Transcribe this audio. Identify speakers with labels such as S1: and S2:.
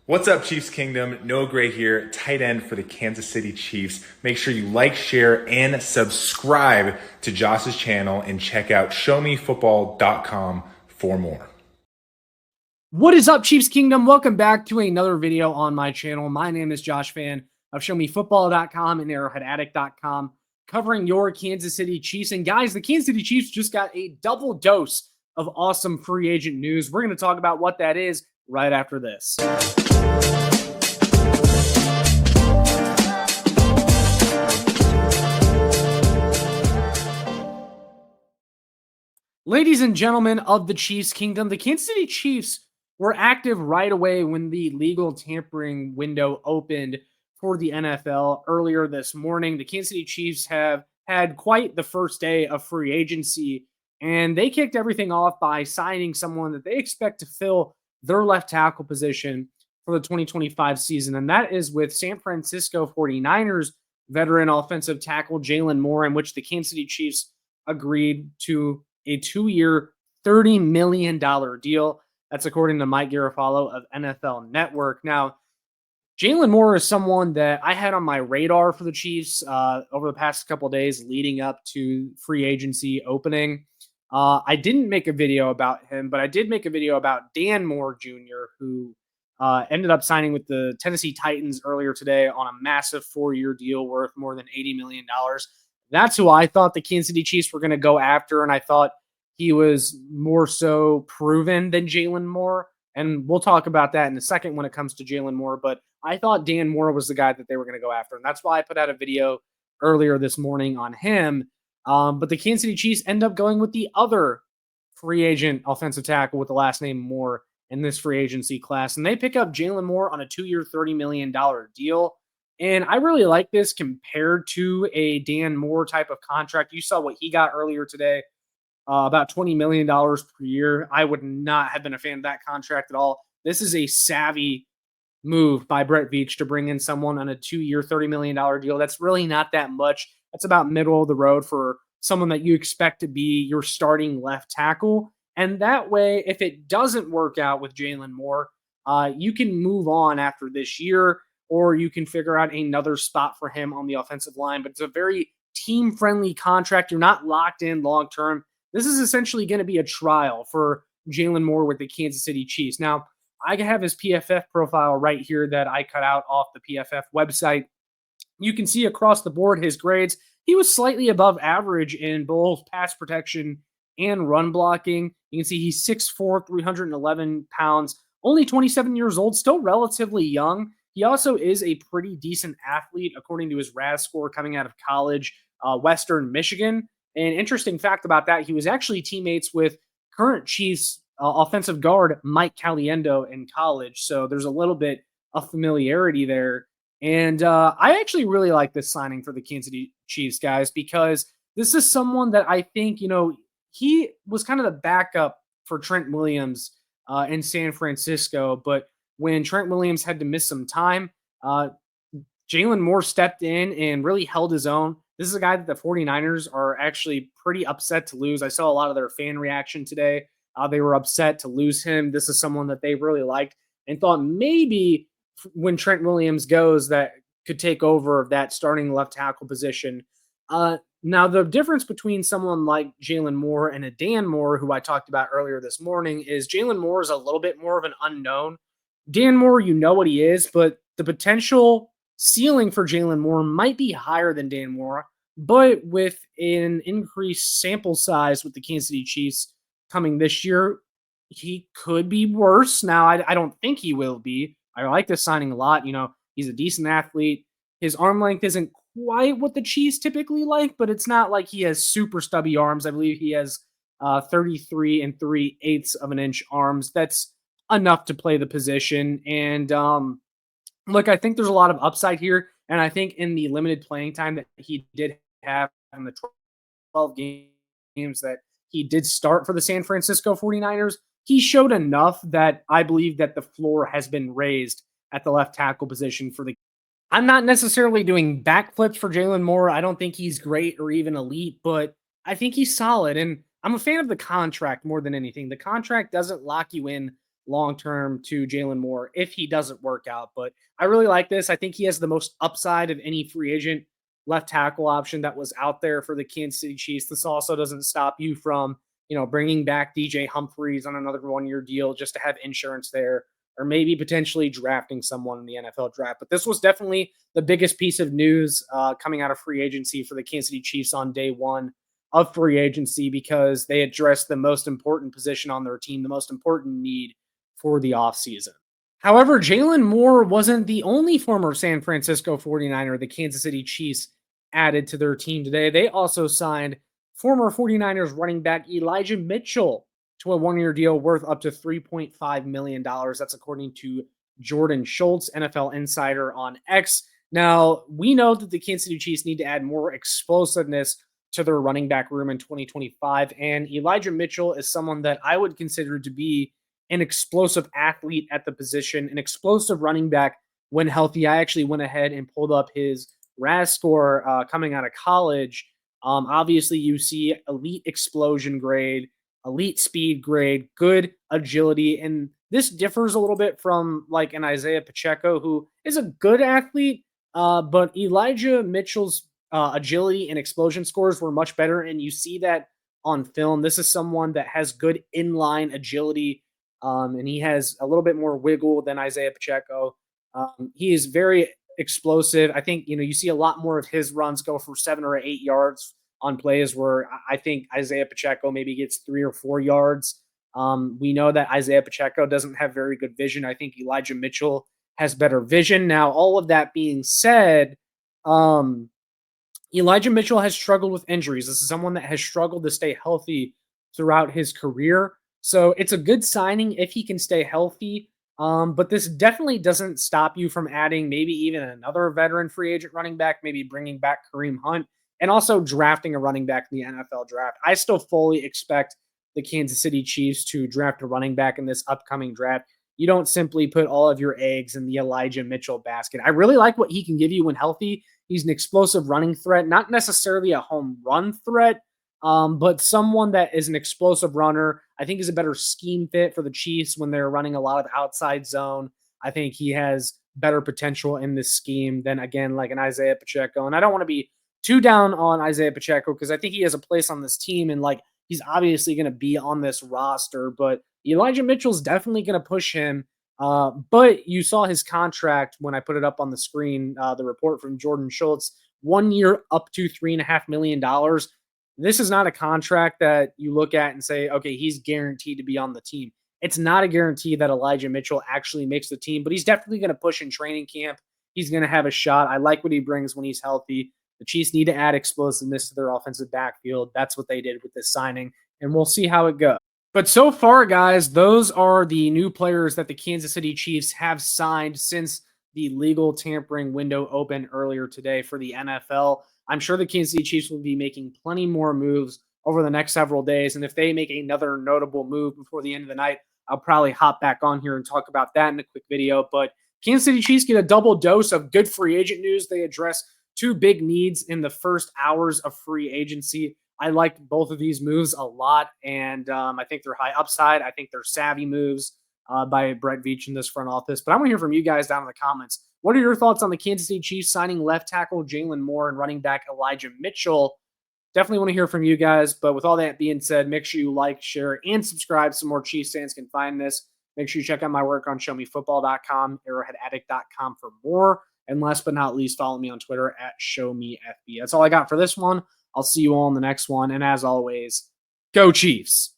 S1: What's up, Chiefs Kingdom? Noah Gray here, tight end for the Kansas City Chiefs. Make sure you like, share, and subscribe to Josh's channel and check out showmefootball.com for more.
S2: What is up, Chiefs Kingdom? Welcome back to another video on my channel. My name is Josh Fan of showmefootball.com and arrowheadaddict.com, covering your Kansas City Chiefs. And guys, the Kansas City Chiefs just got a double dose of awesome free agent news. We're going to talk about what that is right after this. Ladies and gentlemen of the Chiefs Kingdom, the Kansas City Chiefs were active right away when the legal tampering window opened for the NFL earlier this morning. The Kansas City Chiefs have had quite the first day of free agency, and they kicked everything off by signing someone that they expect to fill their left tackle position for the 2025 season, and that is with San Francisco 49ers veteran offensive tackle Jaylon Moore, in which the Kansas City Chiefs agreed to a 2-year, $30 million deal. That's according to Mike Garafolo of NFL Network. Now, Jaylon Moore is someone that I had on my radar for the Chiefs over the past couple of days leading up to free agency opening. I didn't make a video about him, but I did make a video about Dan Moore Jr., who ended up signing with the Tennessee Titans earlier today on a massive 4-year deal worth more than $80 million. That's who I thought the Kansas City Chiefs were going to go after, and I thought he was more so proven than Jaylon Moore. And we'll talk about that in a second when it comes to Jaylon Moore. But I thought Dan Moore was the guy that they were going to go after. And that's why I put out a video earlier this morning on him. But the Kansas City Chiefs end up going with the other free agent offensive tackle with the last name Moore in this free agency class. And they pick up Jaylon Moore on a 2-year, $30 million deal. And I really like this compared to a Dan Moore type of contract. You saw what he got earlier today, about $20 million per year. I would not have been a fan of that contract at all. This is a savvy move by Brett Veach to bring in someone on a 2-year, $30 million deal. That's really not that much. That's about middle of the road for someone that you expect to be your starting left tackle. And that way, if it doesn't work out with Jaylon Moore, you can move on after this year, or you can figure out another spot for him on the offensive line. But it's a very team-friendly contract. You're not locked in long-term. This is essentially going to be a trial for Jaylon Moore with the Kansas City Chiefs. Now, I have his PFF profile right here that I cut out off the PFF website. You can see across the board his grades. He was slightly above average in both pass protection and run blocking. You can see he's 6'4", 311 pounds, only 27 years old, still relatively young. He also is a pretty decent athlete, according to his RAS score coming out of college, Western Michigan. An interesting fact about that, he was actually teammates with current Chiefs offensive guard Mike Caliendo in college. So there's a little bit of familiarity there. And I actually really like this signing for the Kansas City Chiefs, guys, because this is someone that I think, he was kind of the backup for Trent Williams in San Francisco. But when Trent Williams had to miss some time, Jaylon Moore stepped in and really held his own. This is a guy that the 49ers are actually pretty upset to lose. I saw a lot of their fan reaction today. They were upset to lose him. This is someone that they really liked and thought maybe when Trent Williams goes that could take over that starting left tackle position. Now, the difference between someone like Jaylon Moore and a Dan Moore, who I talked about earlier this morning, is Jaylon Moore is a little bit more of an unknown. Dan Moore, you know what he is, but the potential ceiling for Jaylon Moore might be higher than Dan Moore, but with an increased sample size with the Kansas City Chiefs coming this year, he could be worse. Now, I don't think he will be. I like this signing a lot. He's a decent athlete. His arm length isn't quite what the Chiefs typically like, but it's not like he has super stubby arms. I believe he has 33 3/8 of an inch arms. That's enough to play the position. And look, I think there's a lot of upside here. And I think in the limited playing time that he did have in the 12 games that he did start for the San Francisco 49ers, he showed enough that I believe that the floor has been raised at the left tackle position for the. I'm not necessarily doing backflips for Jaylon Moore. I don't think he's great or even elite, but I think he's solid. And I'm a fan of the contract more than anything. The contract doesn't lock you in long term to Jalen Moore if he doesn't work out. But I really like this. I think he has the most upside of any free agent left tackle option that was out there for the Kansas City Chiefs. This also doesn't stop you from, bringing back DJ Humphries on another 1-year deal just to have insurance there, or maybe potentially drafting someone in the NFL draft. But this was definitely the biggest piece of news coming out of free agency for the Kansas City Chiefs on day one of free agency, because they addressed the most important position on their team, the most important need for the offseason. However, Jalen Moore wasn't the only former San Francisco 49er the Kansas City Chiefs added to their team today. They also signed former 49ers running back Elijah Mitchell to a 1-year deal worth up to $3.5 million. That's according to Jordan Schultz, NFL insider on X. Now, we know that the Kansas City Chiefs need to add more explosiveness to their running back room in 2025, and Elijah Mitchell is someone that I would consider to be an explosive athlete at the position, an explosive running back when healthy. I actually went ahead and pulled up his RAS score coming out of college. Obviously, you see elite explosion grade, elite speed grade, good agility, and this differs a little bit from like an Isaiah Pacheco, who is a good athlete, but Elijah Mitchell's agility and explosion scores were much better, and you see that on film. This is someone that has good inline agility, and he has a little bit more wiggle than Isaiah Pacheco. He is very explosive. I think, you see a lot more of his runs go for 7 or 8 yards on plays where I think Isaiah Pacheco maybe gets 3 or 4 yards. We know that Isaiah Pacheco doesn't have very good vision. I think Elijah Mitchell has better vision. Now, all of that being said, Elijah Mitchell has struggled with injuries. This is someone that has struggled to stay healthy throughout his career. So it's a good signing if he can stay healthy. But this definitely doesn't stop you from adding maybe even another veteran free agent running back, maybe bringing back Kareem Hunt, and also drafting a running back in the NFL draft. I still fully expect the Kansas City Chiefs to draft a running back in this upcoming draft. You don't simply put all of your eggs in the Elijah Mitchell basket. I really like what he can give you when healthy. He's an explosive running threat, not necessarily a home run threat, but someone that is an explosive runner. I think is a better scheme fit for the Chiefs when they're running a lot of outside zone. I think he has better potential in this scheme than, again, like an Isaiah Pacheco. And I don't want to be too down on Isaiah Pacheco because I think he has a place on this team, and like he's obviously going to be on this roster. But Elijah Mitchell's definitely going to push him. But you saw his contract when I put it up on the screen, the report from Jordan Schultz, 1 year up to $3.5 million. This is not a contract that you look at and say, okay, he's guaranteed to be on the team. It's not a guarantee that Elijah Mitchell actually makes the team, but he's definitely going to push in training camp. He's going to have a shot. I like what he brings when he's healthy. The Chiefs need to add explosiveness to their offensive backfield. That's what they did with this signing, and we'll see how it goes. But so far, guys, those are the new players that the Kansas City Chiefs have signed since the legal tampering window opened earlier today for the NFL. I'm sure the Kansas City Chiefs will be making plenty more moves over the next several days. And if they make another notable move before the end of the night, I'll probably hop back on here and talk about that in a quick video. But Kansas City Chiefs get a double dose of good free agent news. They address 2 big needs in the first hours of free agency. I like both of these moves a lot, and I think they're high upside. I think they're savvy moves by Brett Veach in this front office. But I want to hear from you guys down in the comments. What are your thoughts on the Kansas City Chiefs signing left tackle Jalen Moore and running back Elijah Mitchell? Definitely want to hear from you guys. But with all that being said, make sure you like, share, and subscribe so more Chiefs fans can find this. Make sure you check out my work on showmefootball.com, arrowheadaddict.com for more. And last but not least, follow me on Twitter at ShowMeFB. That's all I got for this one. I'll see you all in the next one. And as always, go Chiefs.